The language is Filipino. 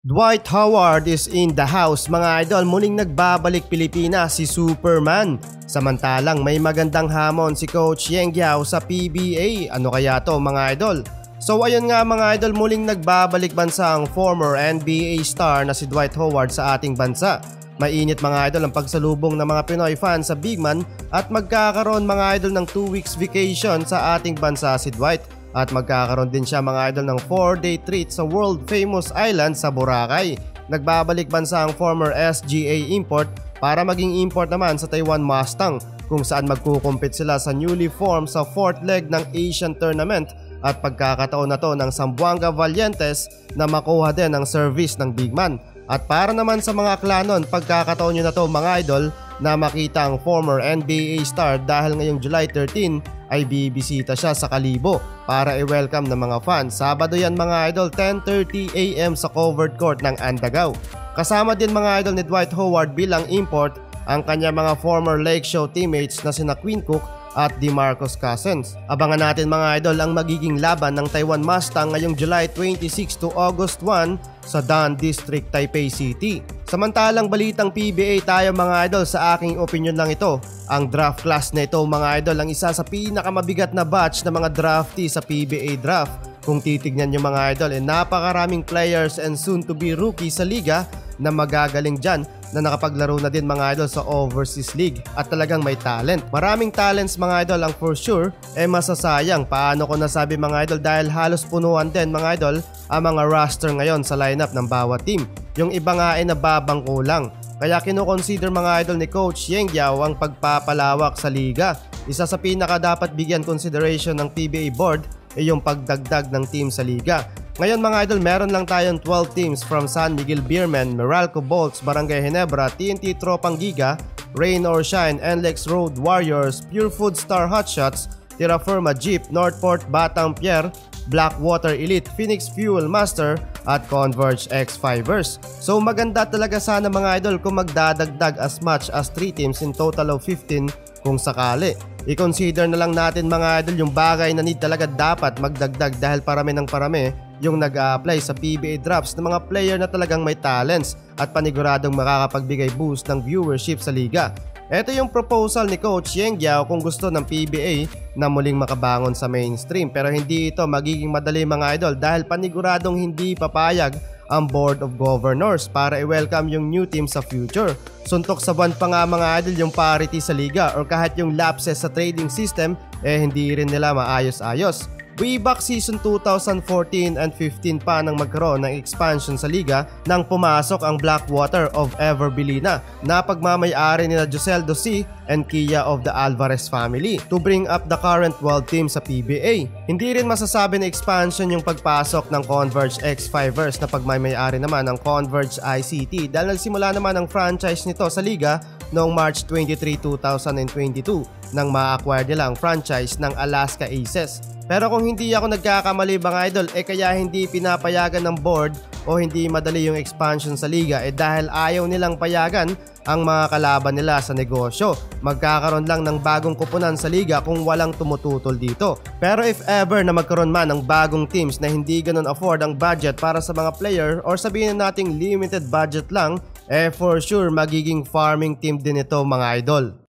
Dwight Howard is in the house mga idol, muling nagbabalik Pilipinas si Superman. Samantalang may magandang hamon si Coach Yeng Guiao sa PBA. Ano kaya to mga idol? So ayun nga mga idol, muling nagbabalik bansa ang former NBA star na si Dwight Howard sa ating bansa. Mainit mga idol ang pagsalubong ng mga Pinoy fans sa Big Man at magkakaroon mga idol ng 2 weeks vacation sa ating bansa si Dwight. At magkakaroon din siya mga idol ng 4-day treat sa world famous island sa Boracay. Nagbabalik bansa ang former SGA import para maging import naman sa Taiwan Mustang, kung saan magkukumpit sila sa newly formed sa 4th leg ng Asian Tournament. At pagkakataon na to ng Zamboanga Valientes na makuha din ang service ng Big Man. At para naman sa mga klanon, pagkakataon nyo na to mga idol na makita ang former NBA star dahil ngayong July 13 ay bibisita siya sa Kalibo para i-welcome ng mga fans. Sabado yan mga idol, 10:30 AM sa covered court ng Andagaw. Kasama din mga idol ni Dwight Howard bilang import ang kanya mga former Lake Show teammates na sina Quinn Cook at DeMarcus Cousins. Abangan natin mga idol ang magiging laban ng Taiwan Mustang ngayong July 26 to August 1 sa Dan District, Taipei City. Samantalang balitang PBA tayo mga idol, sa aking opinion lang ito. Ang draft class na ito mga idol ang isa sa pinakamabigat na batch na mga draftee sa PBA draft. Kung titignan nyo mga idol, napakaraming players and soon to be rookies sa liga na magagaling dyan na nakapaglaro na din mga idol sa overseas league at talagang may talent. Maraming talents mga idol ang for sure masasayang. Paano ko nasabi mga idol? Dahil halos punuan din mga idol ang mga roster ngayon sa lineup ng bawat team. Yung iba nga ay nababangko lang. Kaya kinoconsider mga idol ni Coach Yeng Guiao ang pagpapalawak sa liga. Isa sa pinaka dapat bigyan consideration ng PBA board ay yung pagdagdag ng team sa liga. Ngayon mga idol, meron lang tayong 12 teams from San Miguel Beermen, Meralco Bolts, Barangay Ginebra, TNT Tropang Giga, Rain or Shine, NLEX Road Warriors, Pure Food Star Hotshots, Tira Firma Jeep, Northport Batang Pierre, Blackwater Elite, Phoenix Fuel Master at Converge X-Fivers. So maganda talaga sana mga idol kung magdadagdag as much as 3 teams in total of 15 kung sakali. I-consider na lang natin mga idol yung bagay na need talaga dapat magdagdag dahil parami ng parami yung nag-a-apply sa PBA drafts ng mga player na talagang may talents at paniguradong makakapagbigay boost ng viewership sa liga. Ito yung proposal ni Coach Yeng Guiao kung gusto ng PBA na muling makabangon sa mainstream, pero hindi ito magiging madali mga idol dahil paniguradong hindi papayag ang Board of Governors para i-welcome yung new team sa future. Suntok sa buwan pa nga mga idol yung parity sa liga or kahit yung lapses sa trading system hindi rin nila maayos-ayos. Way back season 2014 and 15 pa nang magkaroon ng expansion sa liga nang pumasok ang Blackwater of Everbelina na pagmamay-ari nila Josel Dosi and Kia of the Alvarez family to bring up the current world team sa PBA. Hindi rin masasabi na expansion yung pagpasok ng Converge X-Fivers na pagmamay-ari naman ng Converge ICT dahil nagsimula naman ang franchise nito sa liga noong March 23, 2022 nang ma-acquire nila ang franchise ng Alaska Aces. Pero kung hindi ako nagkakamali mga idol, kaya hindi pinapayagan ng board o hindi madali yung expansion sa liga dahil ayaw nilang payagan ang mga kalaban nila sa negosyo. Magkakaroon lang ng bagong kupunan sa liga kung walang tumututol dito. Pero if ever na magkaroon man ng bagong teams na hindi ganun afford ang budget para sa mga player or sabihin nating limited budget lang, for sure magiging farming team din ito mga idol.